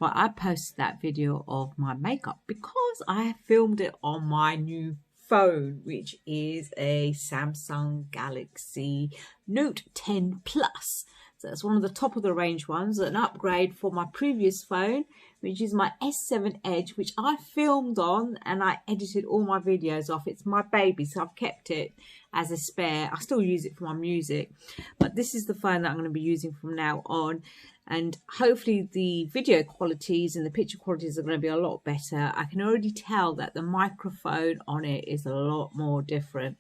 Well, I posted that video of my makeup because I filmed it on my new phone, which is a Samsung Galaxy Note 10 Plus. So it's one of the top of the range ones, an upgrade for my previous phone, which is my S7 Edge, which I filmed on and I edited all my videos off. It's my baby, so I've kept it as a spare. I still use it for my music, but this is the phone that I'm going to be using from now on. And hopefully the video qualities and the picture qualities are going to be a lot better. I can already tell that the microphone on it is a lot more different.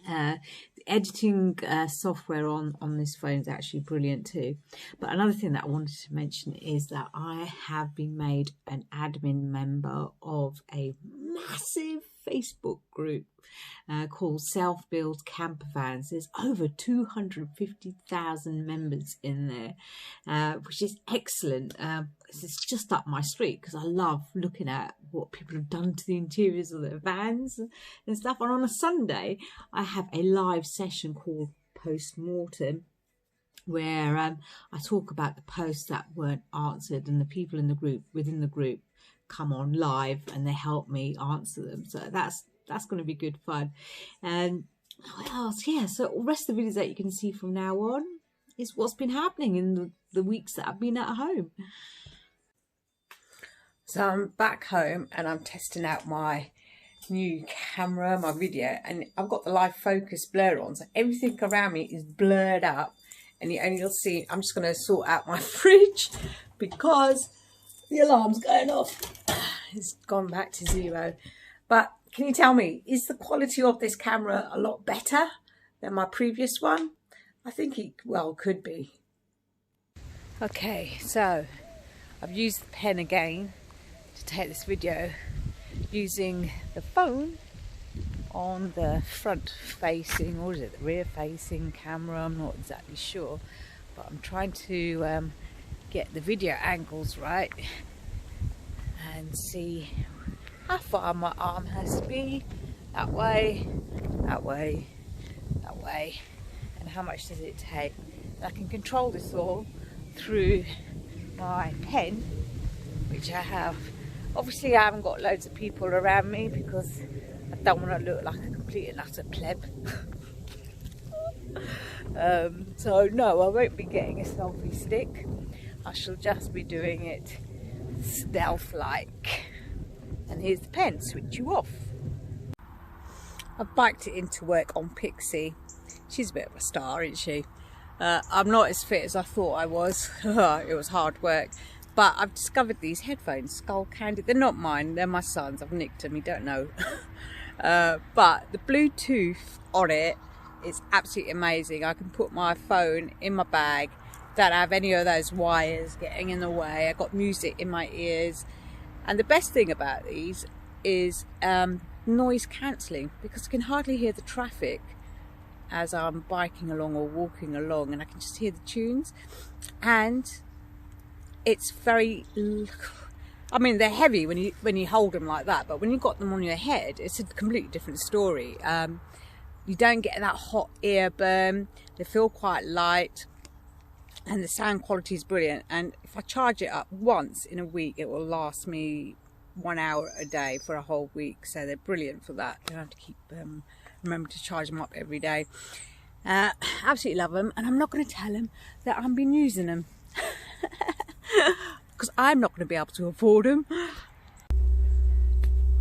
The editing software on this phone is actually brilliant too. But another thing that I wanted to mention is that I have been made an admin member of a massive Facebook group called Self-Build Campervans. There's over 250,000 members in there, which is excellent. It's just up my street because I love looking at what people have done to the interiors of their vans and stuff. And on a Sunday, I have a live session called Post-Mortem, where I talk about the posts that weren't answered, and the people in the group, within the group, come on live and they help me answer them. So that's going to be good fun. And what else? Yeah, so the rest of the videos that you can see from now on is what's been happening in the weeks that I've been at home. So I'm back home and I'm testing out my new camera, my video, and I've got the live focus blur on, so everything around me is blurred up, and you'll see. I'm just going to sort out my fridge because the alarm's going off. It's gone back to 0. But can you tell me, is the quality of this camera a lot better than my previous one? I think it well could be. Okay, so I've used the pen again to take this video using the phone on the front facing, or is it the rear facing camera? I'm not exactly sure, but I'm trying to get the video angles right and see how far my arm has to be, that way, that way, that way, and how much does it take. And I can control this all through my pen, which I have. Obviously I haven't got loads of people around me because I don't want to look like a complete and utter pleb. So no, I won't be getting a selfie stick. I shall just be doing it stealth-like. And here's the pen, switch you off. I've biked it into work on Pixie. She's a bit of a star, isn't she? I'm not as fit as I thought I was. It was hard work. But I've discovered these headphones, Skull Candy. They're not mine, they're my son's. I've nicked them, you don't know. But the Bluetooth on it is absolutely amazing. I can put my phone in my bag, don't have any of those wires getting in the way. I've got music in my ears. And the best thing about these is noise cancelling, because I can hardly hear the traffic as I'm biking along or walking along, and I can just hear the tunes. And it's very, I mean, they're heavy when you hold them like that, but when you've got them on your head, it's a completely different story. You don't get that hot ear burn. They feel quite light, and the sound quality is brilliant. And if I charge it up once in a week, it will last me 1 hour a day for a whole week. So they're brilliant for that. You don't have to keep remember to charge them up every day. Absolutely love them, and I'm not going to tell them that I've been using them because I'm not going to be able to afford them.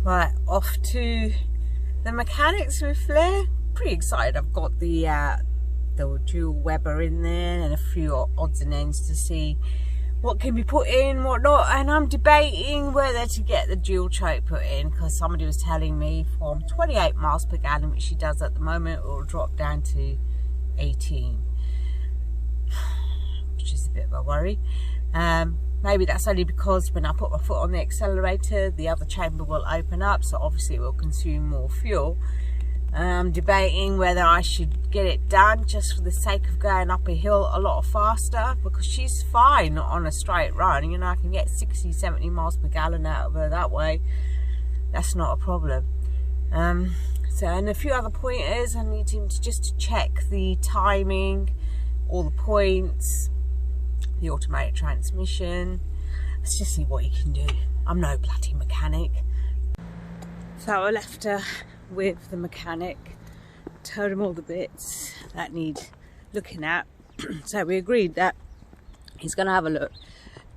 Right, off to the mechanics with Flair. Pretty excited. I've got the dual Weber in there and a few odds and ends to see what can be put in, what not, and I'm debating whether to get the dual choke put in, because somebody was telling me from 28 miles per gallon, which she does at the moment, it will drop down to 18, which is a bit of a worry. Maybe that's only because when I put my foot on the accelerator, the other chamber will open up, so obviously it will consume more fuel. I'm debating whether I should get it done just for the sake of going up a hill a lot faster, because she's fine on a straight run. You know, I can get 60, 70 miles per gallon out of her that way. That's not a problem. So, and a few other pointers. I need him to just check the timing, all the points, the automatic transmission, let's just see what he can do. I'm no bloody mechanic. So I left her with the mechanic, told him all the bits that need looking at. So we agreed that he's going to have a look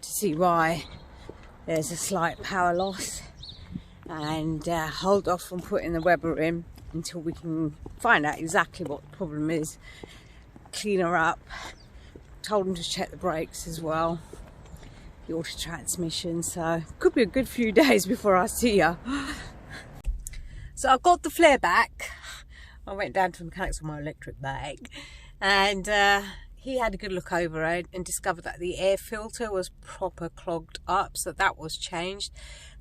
to see why there's a slight power loss, and hold off on putting the Weber in until we can find out exactly what the problem is, clean her up. Told him to check the brakes as well, the auto transmission, so could be a good few days before I see her. So I got the Flair back. I went down to the mechanics on my electric bike, and he had a good look over it and discovered that the air filter was proper clogged up, so that was changed.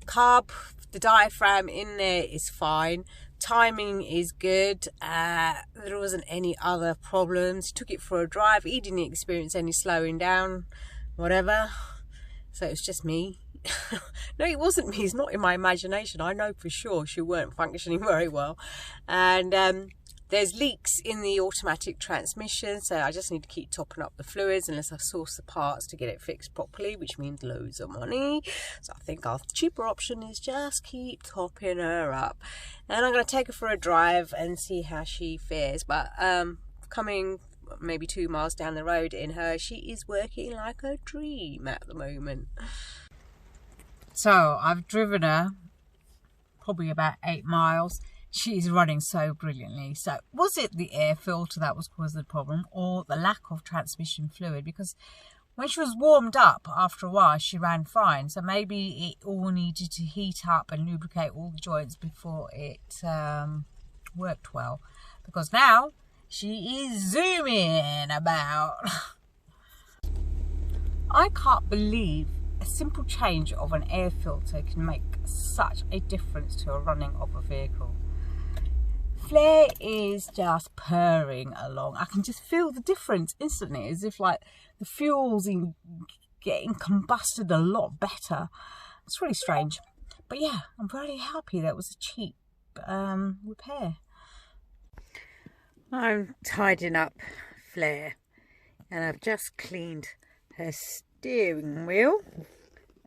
Carb, the diaphragm in there is fine. Timing is good. There wasn't any other problems. Took it for a drive. He didn't experience any slowing down, whatever. So it was just me. No, it wasn't me. It's not in my imagination. I know for sure she weren't functioning very well. And there's leaks in the automatic transmission, so I just need to keep topping up the fluids unless I source the parts to get it fixed properly, which means loads of money. So I think our cheaper option is just keep topping her up. And I'm going to take her for a drive and see how she fares. But coming maybe 2 miles down the road in her, she is working like a dream at the moment. So I've driven her probably about 8 miles. She's running so brilliantly. So was it the air filter that was causing the problem, or the lack of transmission fluid? Because when she was warmed up after a while, she ran fine. So maybe it all needed to heat up and lubricate all the joints before it worked well. Because now she is zooming about. I can't believe a simple change of an air filter can make such a difference to a running of a vehicle. Flair is just purring along. I can just feel the difference instantly, as if like the fuel's getting combusted a lot better. It's really strange. But yeah, I'm really happy that was a cheap repair. I'm tidying up Flair, and I've just cleaned her steering wheel,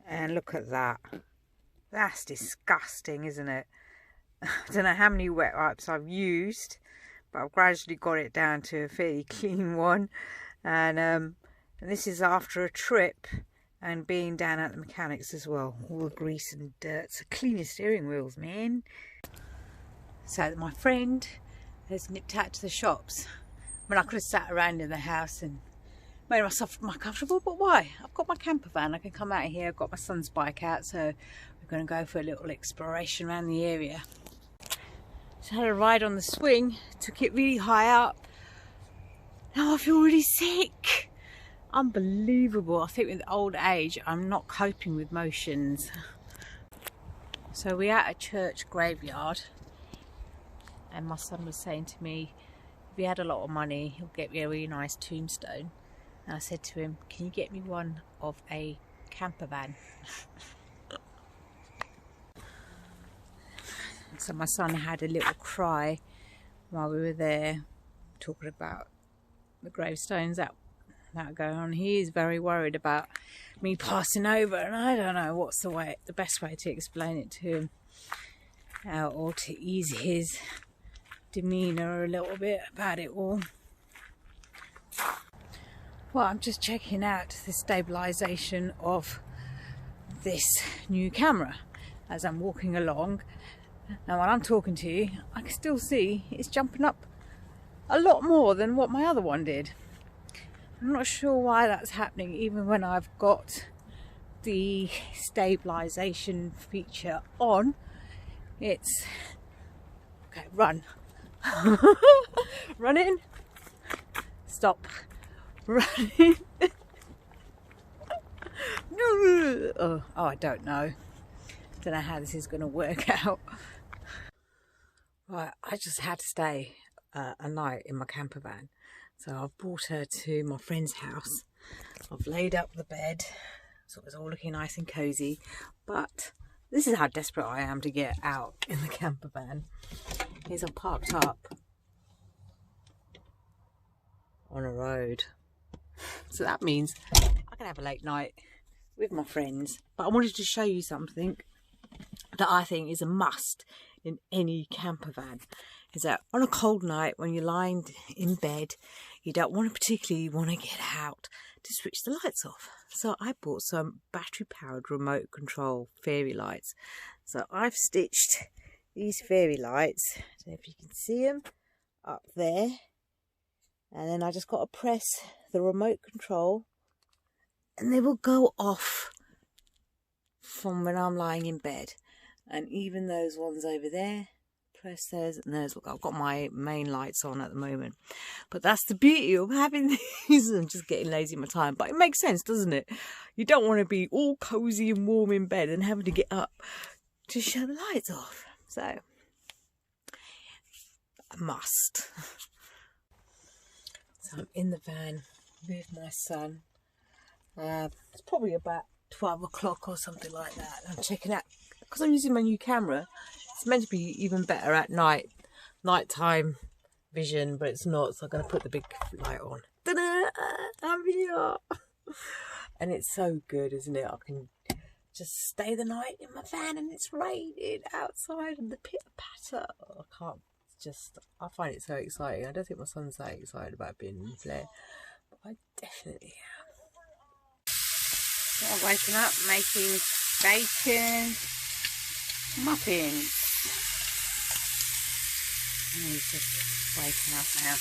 and look at that. That's disgusting, isn't it? I don't know how many wet wipes I've used, but I've gradually got it down to a fairly clean one. And this is after a trip and being down at the mechanics as well. All the grease and dirt. So clean your steering wheels, man. So my friend has nipped out to the shops. I mean, I could have sat around in the house and made myself more comfortable, but why? I've got my camper van. I can come out here. I've got my son's bike out, so we're going to go for a little exploration around the area. So I had a ride on the swing, took it really high up. Now I feel really sick. Unbelievable. I think with old age, I'm not coping with motions. So we're at a church graveyard, and my son was saying to me, if he had a lot of money, he'll get me a really nice tombstone. And I said to him, can you get me one of a camper van? So my son had a little cry while we were there, talking about the gravestones that are going on. He is very worried about me passing over, and I don't know what's the best way to explain it to him, or to ease his demeanour a little bit about it all. Well, I'm just checking out the stabilisation of this new camera as I'm walking along. Now when I'm talking to you, I can still see it's jumping up a lot more than what my other one did. I'm not sure why that's happening, even when I've got the stabilisation feature on. It's... okay, run. Run in. Stop. Running. Oh, I don't know. Don't know how this is going to work out. Right, I just had to stay a night in my camper van, so I've brought her to my friend's house. I've laid up the bed, so it's all looking nice and cosy. But this is how desperate I am to get out in the camper van. Is I'm parked up on a road, so that means I can have a late night with my friends. But I wanted to show you something that I think is a must in any camper van. Is that on a cold night when you're lying in bed, you don't particularly want to get out to switch the lights off. So I bought some battery powered remote control fairy lights. So I've stitched these fairy lights, I don't know if you can see them, up there. And then I just got to press the remote control and they will go off from when I'm lying in bed. And even those ones over there, press those and those. Look, I've got my main lights on at the moment. But that's the beauty of having these. I'm just getting lazy in my time. But it makes sense, doesn't it? You don't want to be all cozy and warm in bed and having to get up to shut the lights off. So, a must. So I'm in the van with my son. It's probably about 12 o'clock or something like that. I'm checking out, because I'm using my new camera, it's meant to be even better at nighttime vision, but it's not, so I'm going to put the big light on. Ta-da! I'm here! And it's so good, isn't it? I can just stay the night in my van and it's raining outside and the pitter-patter. I can't just, I find it so exciting. I don't think my son's that excited about being in Flair, but I definitely am. So I'm waking up, making bacon muffins. And he's just waking up now.